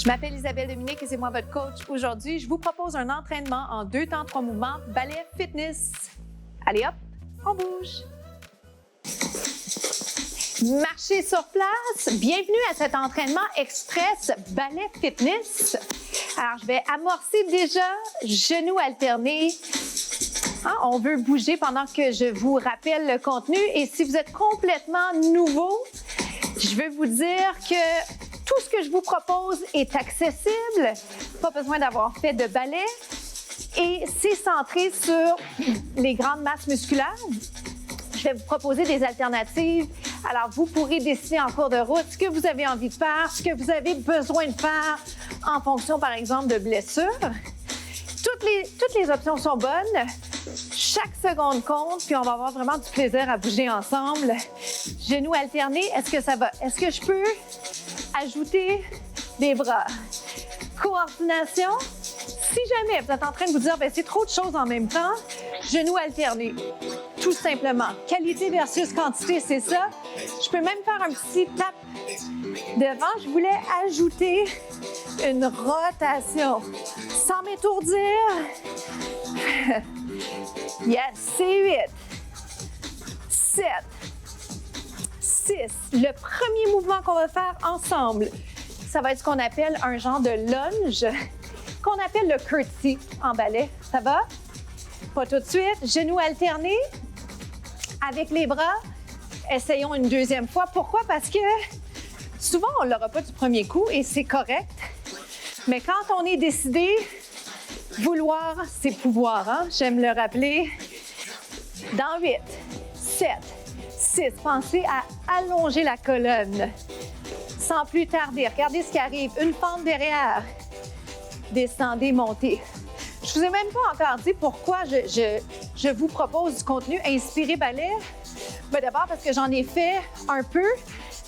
Je m'appelle Isabelle Dominique et c'est moi votre coach. Aujourd'hui, je vous propose un entraînement en 2 temps 3 mouvements, ballet fitness. Allez hop, on bouge. Marchez sur place. Bienvenue à cet entraînement express ballet fitness. Alors, je vais amorcer déjà, genoux alternés. On veut bouger pendant que je vous rappelle le contenu. Et si vous êtes complètement nouveau, je veux vous dire que tout ce que je vous propose est accessible. Pas besoin d'avoir fait de ballet. Et c'est centré sur les grandes masses musculaires. Je vais vous proposer des alternatives. Alors, vous pourrez décider en cours de route ce que vous avez envie de faire, ce que vous avez besoin de faire en fonction, par exemple, de blessures. Toutes les options sont bonnes. Chaque seconde compte, puis on va avoir vraiment du plaisir à bouger ensemble. Genoux alternés, est-ce que ça va? Est-ce que je peux ajouter des bras? Coordination. Si jamais vous êtes en train de vous dire, c'est trop de choses en même temps, genoux alternés. Tout simplement. Qualité versus quantité, c'est ça. Je peux même faire un petit tap devant. Je voulais ajouter une rotation. Sans m'étourdir. Yes, c'est 8, 7, 6. Le premier mouvement qu'on va faire ensemble, ça va être ce qu'on appelle un genre de lunge, qu'on appelle le curtsy en ballet. Ça va? Pas tout de suite. Genoux alternés avec les bras. Essayons une deuxième fois. Pourquoi? Parce que souvent, on ne l'aura pas du premier coup et c'est correct. Mais quand on est décidé, vouloir, c'est pouvoir. Hein? J'aime le rappeler. Dans 8, 7, 6, pensez à allonger la colonne. Sans plus tarder, regardez ce qui arrive. Une pente derrière. Descendez, montez. Je vous ai même pas encore dit pourquoi je vous propose du contenu inspiré ballet. D'abord parce que j'en ai fait un peu.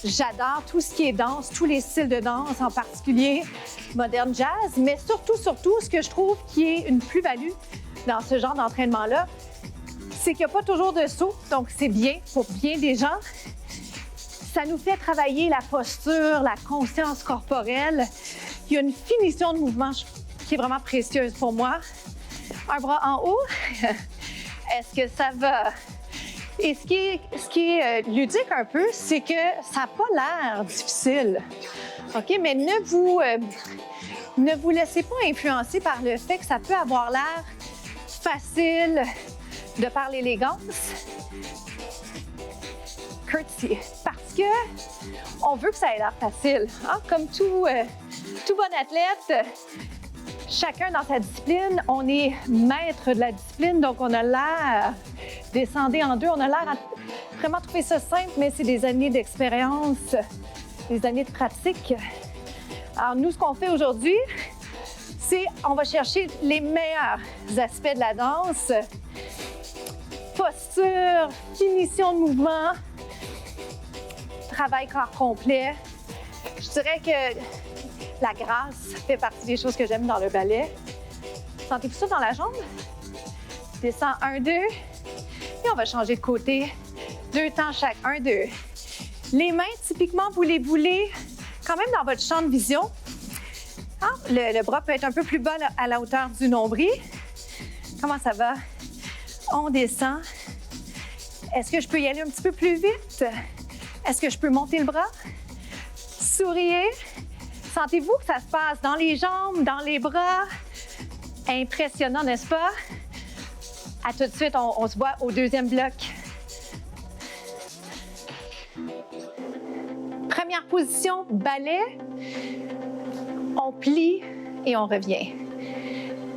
J'adore tout ce qui est danse, tous les styles de danse, en particulier moderne jazz, mais surtout, ce que je trouve qui est une plus-value dans ce genre d'entraînement-là, c'est qu'il n'y a pas toujours de saut, donc c'est bien pour bien des gens. Ça nous fait travailler la posture, la conscience corporelle. Il y a une finition de mouvement qui est vraiment précieuse pour moi. Un bras en haut. Est-ce que ça va? Et ce qui est ludique un peu, c'est que ça n'a pas l'air difficile. OK? Mais ne vous laissez pas influencer par le fait que ça peut avoir l'air facile de par l'élégance. Curtsy. Parce que on veut que ça ait l'air facile. Hein? Comme tout bon athlète, chacun dans sa discipline, on est maître de la discipline, donc on a l'air descendez en deux, on a l'air à vraiment trouver ça simple, mais c'est des années d'expérience, des années de pratique. Alors nous, ce qu'on fait aujourd'hui, c'est on va chercher les meilleurs aspects de la danse. Posture, finition de mouvement, travail corps complet. Je dirais que la grâce fait partie des choses que j'aime dans le ballet. Sentez-vous ça dans la jambe? Descends, 1, 2. Et on va changer de côté. 2 temps chaque. 1, 2. Les mains, typiquement, vous les boulez quand même dans votre champ de vision. Le bras peut être un peu plus bas à la hauteur du nombril. Comment ça va? On descend. Est-ce que je peux y aller un petit peu plus vite? Est-ce que je peux monter le bras? Souriez. Sentez-vous que ça se passe dans les jambes, dans les bras? Impressionnant, n'est-ce pas? À tout de suite, on se voit au deuxième bloc. Première position, ballet. On plie et on revient.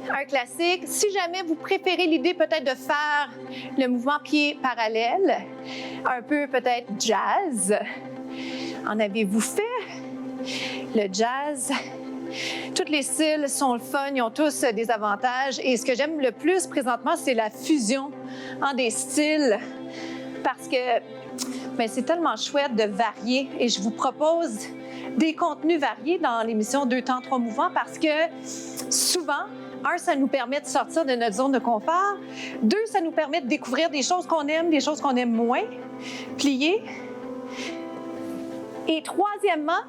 Un classique. Si jamais vous préférez l'idée peut-être de faire le mouvement pied parallèle, un peu peut-être jazz, en avez-vous fait? Le jazz, tous les styles sont le fun, ils ont tous des avantages. Et ce que j'aime le plus présentement, c'est la fusion des styles parce que c'est tellement chouette de varier. Et je vous propose des contenus variés dans l'émission 2 temps 3 mouvements parce que souvent, ça nous permet de sortir de notre zone de confort. 2, ça nous permet de découvrir des choses qu'on aime, des choses qu'on aime moins. Plier. Et troisièmement,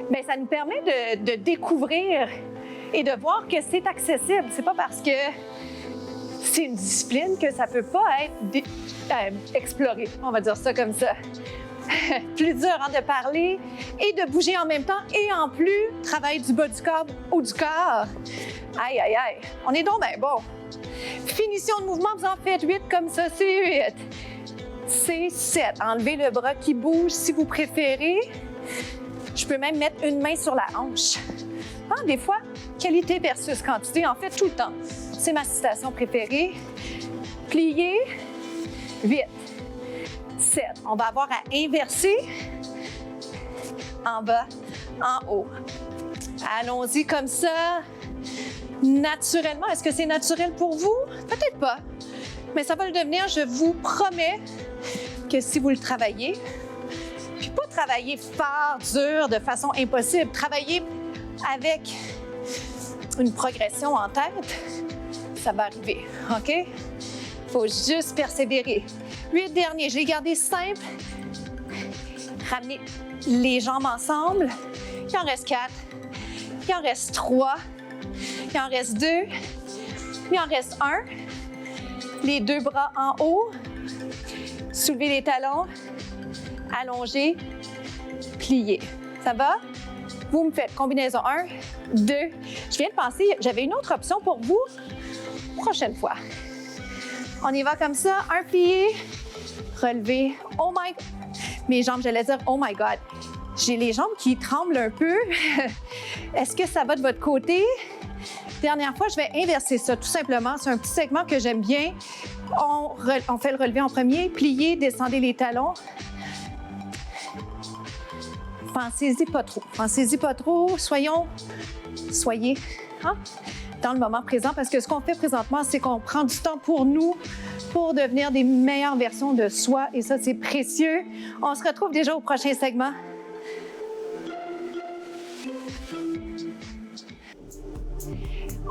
bien, ça nous permet de découvrir et de voir que c'est accessible. C'est pas parce que c'est une discipline que ça peut pas être exploré, on va dire ça comme ça. Plus dur de parler et de bouger en même temps et en plus, travailler du bas du corps ou du corps. Aïe, aïe, aïe. On est donc bien bon. Finition de mouvement, vous en faites 8 comme ça, c'est 8. C'est 7. Enlevez le bras qui bouge si vous préférez. Je peux même mettre une main sur la hanche. Des fois, qualité versus quantité, en fait, tout le temps. C'est ma citation préférée. Plier, 8. 7. On va avoir à inverser en bas, en haut. Allons-y comme ça, naturellement. Est-ce que c'est naturel pour vous? Peut-être pas, mais ça va le devenir. Je vous promets que si vous le travaillez, puis pas travailler fort, dur, de façon impossible, travailler avec une progression en tête, ça va arriver, OK? Il faut juste persévérer. 8 derniers, je l'ai gardé simple. Ramenez les jambes ensemble. Il en reste 4. Il en reste 3. Il en reste 2. Il en reste 1. Les 2 bras en haut. Soulevez les talons. Allongez. Pliez. Ça va? Vous me faites combinaison 1, 2. Je viens de penser, j'avais une autre option pour vous. Prochaine fois. On y va comme ça. Un plié. Relevé. Oh my... Mes jambes, j'allais dire, oh my God. J'ai les jambes qui tremblent un peu. Est-ce que ça va de votre côté? Dernière fois, je vais inverser ça, tout simplement. C'est un petit segment que j'aime bien. On fait le relevé en premier. Pliez, descendez les talons. Pensez-y pas trop. Pensez-y pas trop. Soyez dans le moment présent, parce que ce qu'on fait présentement, c'est qu'on prend du temps pour nous, pour devenir des meilleures versions de soi, et ça, c'est précieux. On se retrouve déjà au prochain segment.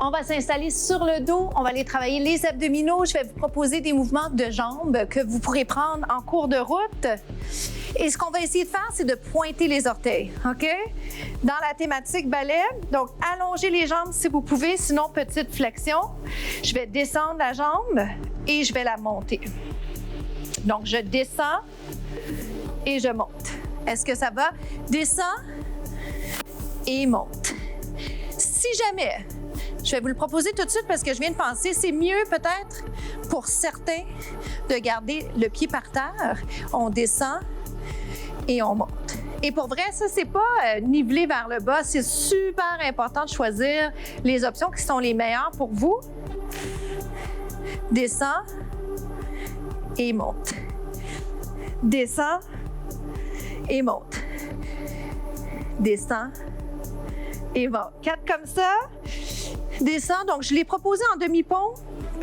On va s'installer sur le dos, on va aller travailler les abdominaux. Je vais vous proposer des mouvements de jambes que vous pourrez prendre en cours de route. Et ce qu'on va essayer de faire, c'est de pointer les orteils, OK? Dans la thématique ballet, donc allongez les jambes si vous pouvez, sinon petite flexion. Je vais descendre la jambe et je vais la monter. Donc, je descends et je monte. Est-ce que ça va? Descends et monte. Si jamais, je vais vous le proposer tout de suite parce que je viens de penser, c'est mieux peut-être pour certains de garder le pied par terre. On descend et on monte. Et pour vrai, ça, c'est pas nivelé vers le bas. C'est super important de choisir les options qui sont les meilleures pour vous. Descends et monte. Descends et monte. Descends et monte. 4 comme ça. Descends. Donc, je l'ai proposé en demi-pont.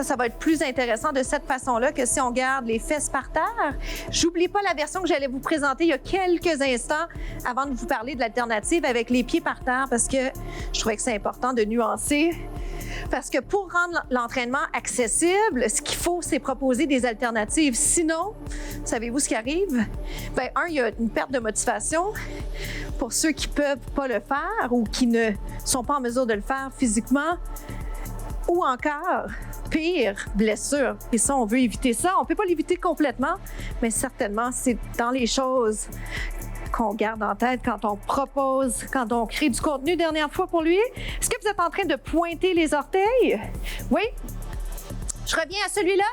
Ça va être plus intéressant de cette façon-là que si on garde les fesses par terre. J'oublie pas la version que j'allais vous présenter il y a quelques instants avant de vous parler de l'alternative avec les pieds par terre parce que je trouvais que c'est important de nuancer. Parce que pour rendre l'entraînement accessible, ce qu'il faut, c'est proposer des alternatives. Sinon, savez-vous ce qui arrive? Bien, il y a une perte de motivation pour ceux qui ne peuvent pas le faire ou qui ne sont pas en mesure de le faire physiquement. Ou encore, pire, blessure. Et ça, on veut éviter ça. On ne peut pas l'éviter complètement, mais certainement, c'est dans les choses qu'on garde en tête quand on propose, quand on crée du contenu. Dernière fois pour lui, est-ce que vous êtes en train de pointer les orteils? Oui? Je reviens à celui-là.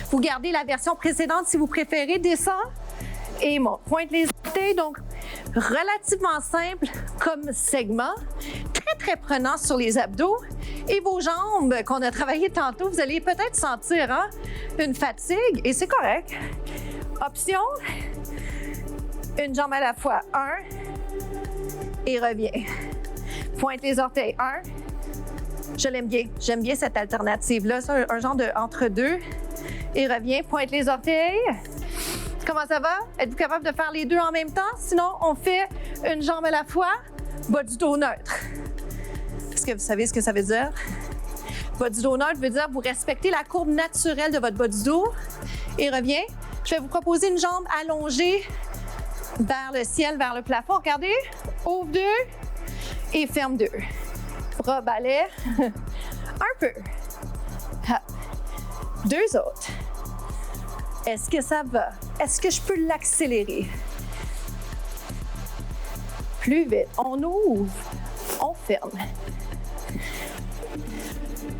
Vous gardez la version précédente si vous préférez. Descends et monte. Pointe les orteils. Donc, relativement simple comme segment. Très prenant sur les abdos. Et vos jambes qu'on a travaillé tantôt, vous allez peut-être sentir une fatigue et c'est correct. Option, une jambe à la fois. 1 et reviens. Pointe les orteils. 1. Je l'aime bien. J'aime bien cette alternative-là. C'est un genre de entre-deux. Et reviens. Pointe les orteils. Comment ça va? Êtes-vous capable de faire les deux en même temps? Sinon, on fait une jambe à la fois, bas du dos neutre. Est-ce que vous savez ce que ça veut dire? Bas du dos neutre veut dire que vous respectez la courbe naturelle de votre bas du dos. Et reviens. Je vais vous proposer une jambe allongée vers le ciel, vers le plafond. Regardez, ouvre 2 et ferme 2. Bras balai, un peu. Hop. 2 autres. Est-ce que ça va? Est-ce que je peux l'accélérer? Plus vite. On ouvre, on ferme.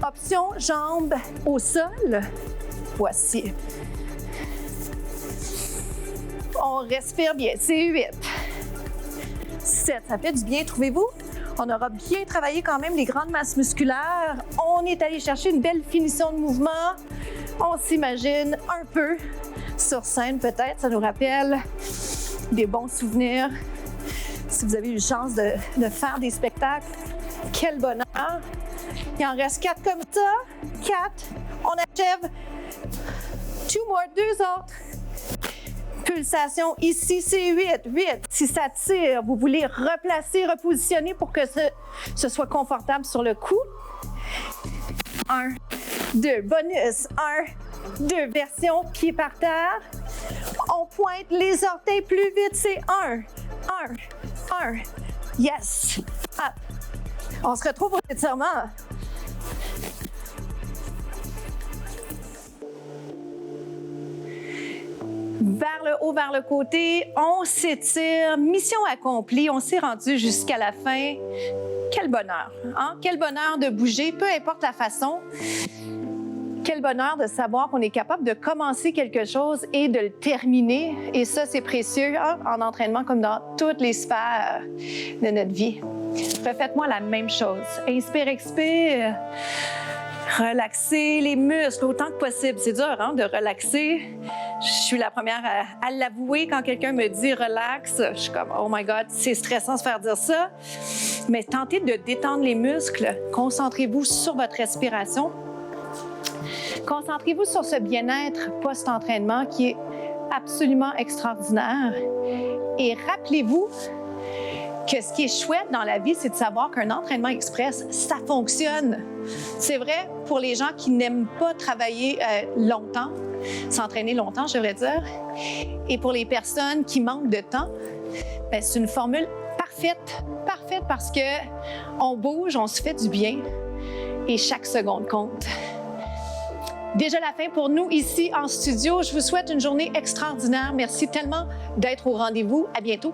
Option jambes au sol. Voici. On respire bien. C'est 8. 7. Ça fait du bien, trouvez-vous? On aura bien travaillé quand même les grandes masses musculaires. On est allé chercher une belle finition de mouvement. On s'imagine un peu sur scène peut-être. Ça nous rappelle des bons souvenirs. Si vous avez eu la chance de faire des spectacles, quel bonheur! Il en reste 4 comme ça. 4. On achève. 2 more, 2 autres. Pulsation ici, c'est 8. 8. Si ça tire, vous voulez replacer, repositionner pour que ce soit confortable sur le cou. 1, 2. Bonus. 1, 2. Version pied par terre. On pointe les orteils plus vite. C'est 1, 1, 1. Yes. Up. On se retrouve au étirement. Vers le haut, vers le côté, on s'étire, mission accomplie, on s'est rendu jusqu'à la fin. Quel bonheur, hein? Quel bonheur de bouger, peu importe la façon. Quel bonheur de savoir qu'on est capable de commencer quelque chose et de le terminer. Et ça, c'est précieux, hein? En entraînement comme dans toutes les sphères de notre vie. Refaites-moi la même chose. Inspire, expire. Relaxer les muscles autant que possible. C'est dur, hein, de relaxer. Je suis la première à l'avouer quand quelqu'un me dit relax. Je suis comme, oh my God, c'est stressant de se faire dire ça. Mais tentez de détendre les muscles. Concentrez-vous sur votre respiration. Concentrez-vous sur ce bien-être post-entraînement qui est absolument extraordinaire. Et rappelez-vous que ce qui est chouette dans la vie, c'est de savoir qu'un entraînement express, ça fonctionne. C'est vrai pour les gens qui n'aiment pas travailler longtemps, s'entraîner longtemps, je devrais dire. Et pour les personnes qui manquent de temps, bien, c'est une formule parfaite parce qu'on bouge, on se fait du bien et chaque seconde compte. Déjà la fin pour nous ici en studio. Je vous souhaite une journée extraordinaire. Merci tellement d'être au rendez-vous. À bientôt.